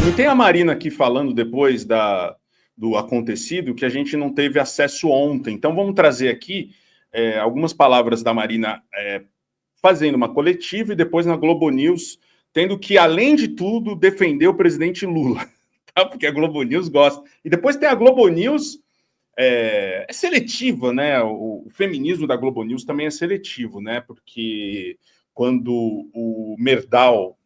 E tem a Marina aqui falando depois do acontecido que a gente não teve acesso ontem. Então vamos trazer aqui algumas palavras da Marina fazendo uma coletiva e depois na Globo News, tendo que, além de tudo, defender o presidente Lula, tá? Porque a Globo News gosta. E depois tem a Globo News seletiva, né? O feminismo da Globo News também é seletivo, né? Porque quando o Merdal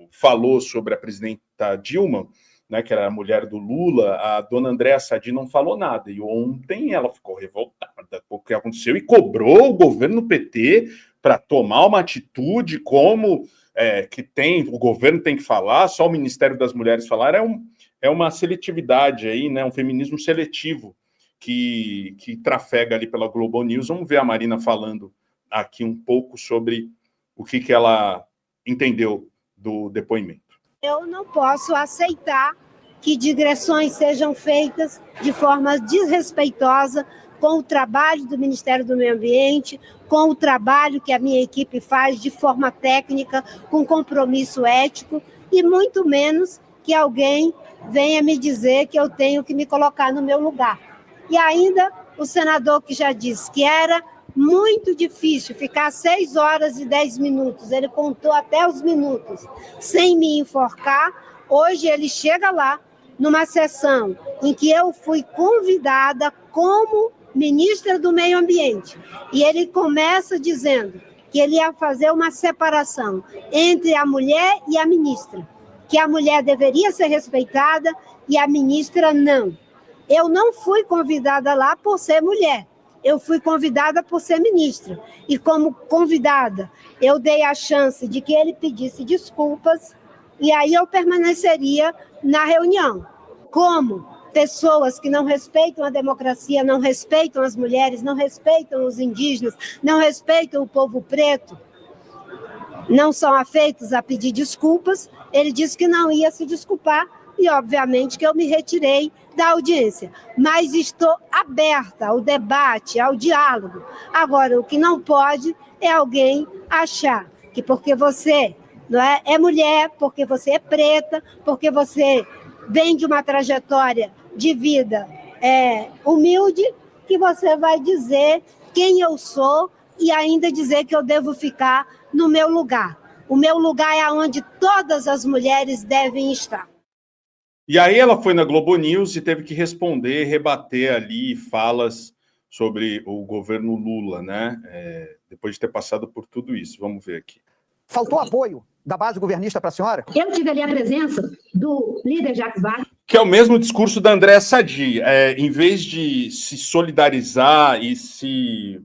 falou sobre a presidenta Dilma, né, que era a mulher do Lula, a dona Andréa Sadi não falou nada. E ontem ela ficou revoltada com o que aconteceu e cobrou o governo PT para tomar uma atitude como o governo tem que falar, só o Ministério das Mulheres falar. É uma seletividade aí, né, um feminismo seletivo que trafega ali pela Globo News. Vamos ver a Marina falando aqui um pouco sobre o que ela entendeu do depoimento. Eu não posso aceitar que digressões sejam feitas de forma desrespeitosa com o trabalho do Ministério do Meio Ambiente, com o trabalho que a minha equipe faz de forma técnica, com compromisso ético, e muito menos que alguém venha me dizer que eu tenho que me colocar no meu lugar. E ainda o senador que já disse que era muito difícil ficar 6 horas e 10 minutos, ele contou até os minutos, sem me enforcar. Hoje ele chega lá, numa sessão em que eu fui convidada como ministra do Meio Ambiente, e ele começa dizendo que ele ia fazer uma separação entre a mulher e a ministra, que a mulher deveria ser respeitada e a ministra não. Eu não fui convidada lá por ser mulher, eu fui convidada por ser ministra. E como convidada, eu dei a chance de que ele pedisse desculpas e aí eu permaneceria na reunião. Como pessoas que não respeitam a democracia, não respeitam as mulheres, não respeitam os indígenas, não respeitam o povo preto, não são afeitos a pedir desculpas, ele disse que não ia se desculpar e, obviamente, que eu me retirei da audiência. Mas estou aberta ao debate, ao diálogo. Agora, o que não pode é alguém achar que porque você não é mulher, porque você é preta, porque você vem de uma trajetória de vida humilde, que você vai dizer quem eu sou e ainda dizer que eu devo ficar no meu lugar. O meu lugar é onde todas as mulheres devem estar. E aí ela foi na Globo News e teve que responder, rebater ali falas sobre o governo Lula, né? Depois de ter passado por tudo isso. Vamos ver aqui. Faltou apoio da base governista para a senhora? Eu tive ali a presença do líder Jacques Wagner. Que é o mesmo discurso da Andréa Sadi. Em vez de se solidarizar e se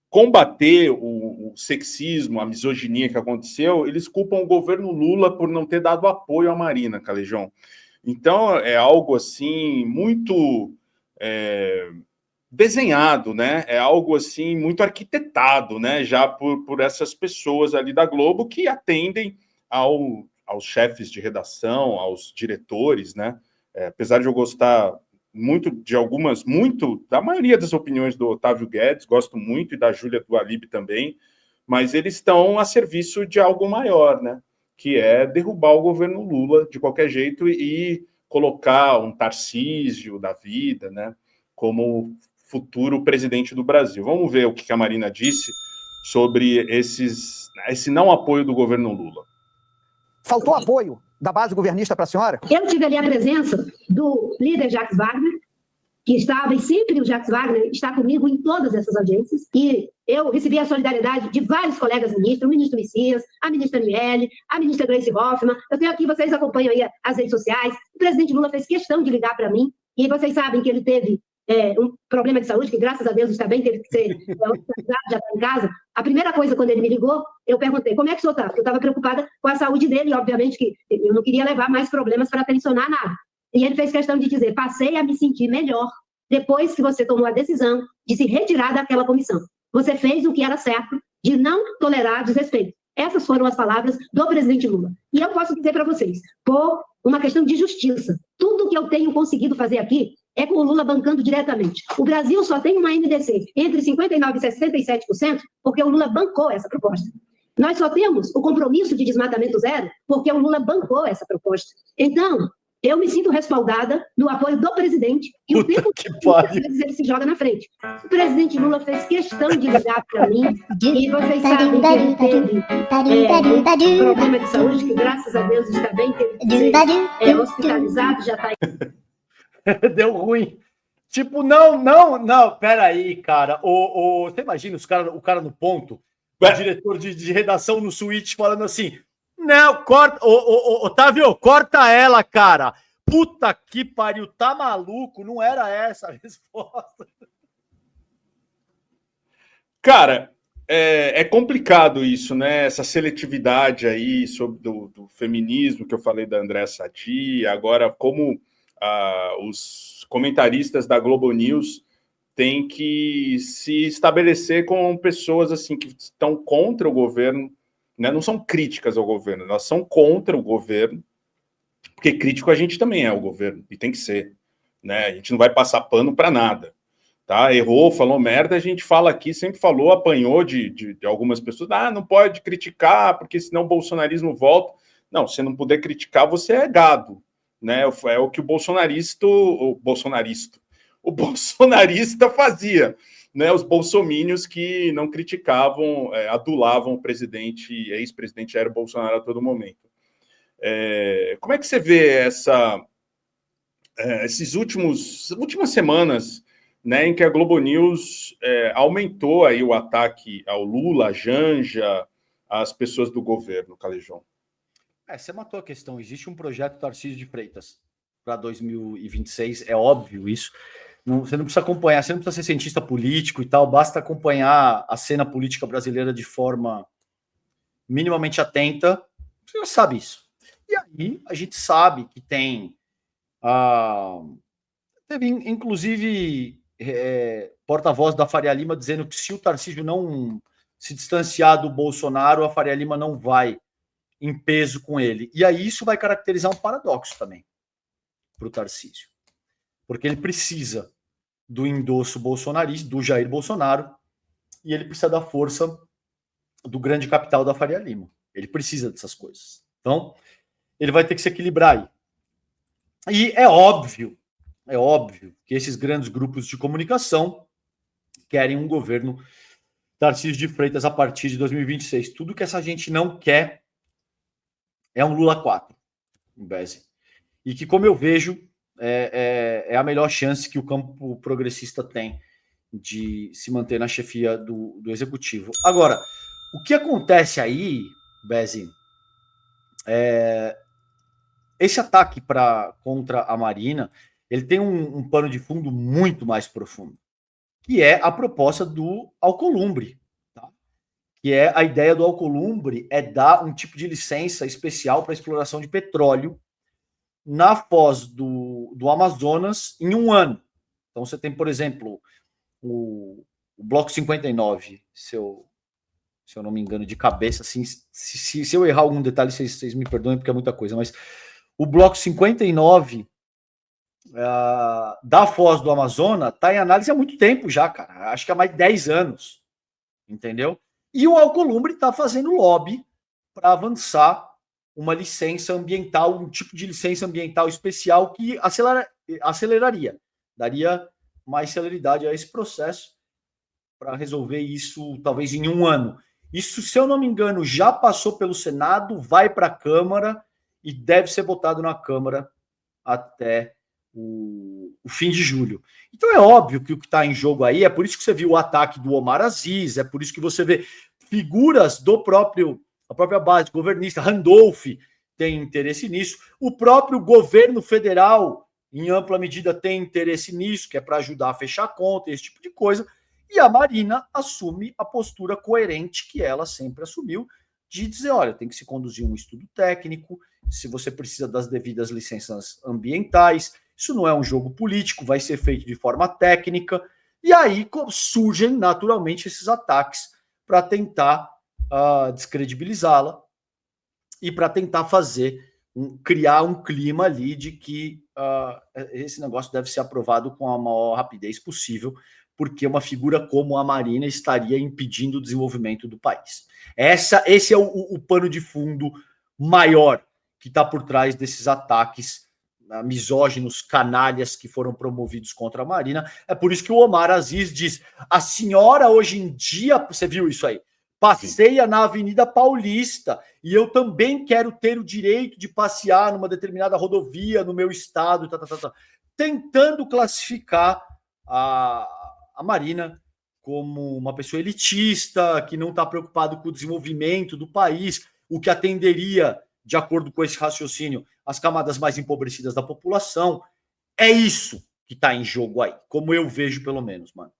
combater o sexismo, a misoginia que aconteceu, eles culpam o governo Lula por não ter dado apoio à Marina, Calejão. Então, é algo assim muito desenhado, né? É algo assim muito arquitetado, né? Já por essas pessoas ali da Globo que atendem aos chefes de redação, aos diretores, né? Apesar de eu gostar muito da maioria das opiniões do Otávio Guedes, gosto muito, e da Júlia Dualib também, mas eles estão a serviço de algo maior, né? Que é derrubar o governo Lula de qualquer jeito e colocar um Tarcísio da vida, né? Como futuro presidente do Brasil. Vamos ver o que a Marina disse sobre esse não apoio do governo Lula. Faltou apoio da base governista para a senhora? Eu tive ali a presença do líder Jacques Wagner, que estava, e sempre o Jacques Wagner está comigo em todas essas audiências, e eu recebi a solidariedade de vários colegas ministros, o ministro Messias, a ministra Aniele, a ministra Gleice Hoffmann. Eu tenho aqui, vocês acompanham aí as redes sociais, o presidente Lula fez questão de ligar para mim, e vocês sabem que ele teve um problema de saúde, que graças a Deus está bem, teve que ser hospitalizado, já está em casa. A primeira coisa, quando ele me ligou, eu perguntei, como é que o senhor está? Porque eu estava preocupada com a saúde dele, e obviamente que eu não queria levar mais problemas para tensionar nada. E ele fez questão de dizer, passei a me sentir melhor depois que você tomou a decisão de se retirar daquela comissão. Você fez o que era certo, de não tolerar desrespeito. Essas foram as palavras do presidente Lula. E eu posso dizer para vocês, por uma questão de justiça, tudo que eu tenho conseguido fazer aqui é com o Lula bancando diretamente. O Brasil só tem uma NDC entre 59% e 67%, porque o Lula bancou essa proposta. Nós só temos o compromisso de desmatamento zero porque o Lula bancou essa proposta. Então, eu me sinto respaldada no apoio do presidente e o tempo que às vezes ele se joga na frente. O presidente Lula fez questão de ligar para mim e vocês sabem que ele teve um problema de saúde que, graças a Deus, está bem, teve que ser hospitalizado, já está aí. Deu ruim. Tipo, não, peraí, cara. Você imagina o cara no ponto, o diretor de redação no suíte falando assim, não, corta, Otávio, corta ela, cara. Puta que pariu, tá maluco? Não era essa a resposta. Cara, é complicado isso, né? Essa seletividade aí sobre do feminismo que eu falei da Andréa Sadi, agora como os comentaristas da Globo News têm que se estabelecer com pessoas assim que estão contra o governo, né? Não são críticas ao governo, elas são contra o governo, porque crítico a gente também é ao governo, e tem que ser, né? A gente não vai passar pano para nada, tá? Errou, falou merda, a gente fala aqui, sempre falou, apanhou de algumas pessoas, não pode criticar, porque senão o bolsonarismo volta. Não, se não puder criticar, você é gado, né? É o que o bolsonarista fazia, né? Os bolsomínios que não criticavam, adulavam o presidente, ex-presidente Jair Bolsonaro a todo momento. Como é que você vê essas últimas semanas, né, em que a Globo News aumentou aí o ataque ao Lula, à Janja, às pessoas do governo, Calejão? Você matou a questão. Existe um projeto Tarcísio de Freitas para 2026, é óbvio isso. Você não precisa acompanhar, você não precisa ser cientista político e tal, basta acompanhar a cena política brasileira de forma minimamente atenta, você já sabe isso. E aí a gente sabe que teve inclusive porta-voz da Faria Lima dizendo que se o Tarcísio não se distanciar do Bolsonaro, a Faria Lima não vai em peso com ele. E aí isso vai caracterizar um paradoxo também para o Tarcísio. Porque ele precisa do endosso bolsonarista, do Jair Bolsonaro, e ele precisa da força do grande capital da Faria Lima. Ele precisa dessas coisas. Então, ele vai ter que se equilibrar aí. E é óbvio que esses grandes grupos de comunicação querem um governo Tarcísio de Freitas a partir de 2026. Tudo que essa gente não quer é um Lula 4, em Beze. E que, como eu vejo, é a melhor chance que o campo progressista tem de se manter na chefia do executivo. Agora, o que acontece aí, Beze, esse ataque contra a Marina, ele tem um pano de fundo muito mais profundo, que é a proposta do Alcolumbre. Tá? Que é a ideia do Alcolumbre é dar um tipo de licença especial para exploração de petróleo na foz do Amazonas em 1 ano. Então você tem, por exemplo, o Bloco 59, se eu não me engano de cabeça, assim, se eu errar algum detalhe, vocês me perdoem porque é muita coisa, mas o Bloco 59 da foz do Amazonas está em análise há muito tempo já, cara. Acho que há mais de 10 anos, entendeu? E o Alcolumbre está fazendo lobby para avançar uma licença ambiental, um tipo de licença ambiental especial que aceleraria, daria mais celeridade a esse processo para resolver isso talvez em 1 ano. Isso, se eu não me engano, já passou pelo Senado, vai para a Câmara e deve ser votado na Câmara até o fim de julho. Então é óbvio que o que está em jogo aí, é por isso que você viu o ataque do Omar Aziz, é por isso que você vê figuras da própria base governista, Randolph tem interesse nisso, o próprio governo federal, em ampla medida, tem interesse nisso, que é para ajudar a fechar a conta, esse tipo de coisa, e a Marina assume a postura coerente que ela sempre assumiu, de dizer, olha, tem que se conduzir um estudo técnico, se você precisa das devidas licenças ambientais, isso não é um jogo político, vai ser feito de forma técnica, e aí surgem naturalmente esses ataques para tentar descredibilizá-la e para tentar criar um clima ali de que esse negócio deve ser aprovado com a maior rapidez possível porque uma figura como a Marina estaria impedindo o desenvolvimento do país. Esse é o pano de fundo maior que está por trás desses ataques misóginos, canalhas que foram promovidos contra a Marina. É por isso que o Omar Aziz diz: a senhora hoje em dia, você viu isso aí, passeia na Avenida Paulista e eu também quero ter o direito de passear numa determinada rodovia no meu estado, tentando classificar a Marina como uma pessoa elitista, que não está preocupado com o desenvolvimento do país, o que atenderia, de acordo com esse raciocínio, as camadas mais empobrecidas da população. É isso que está em jogo aí, como eu vejo, pelo menos, mano.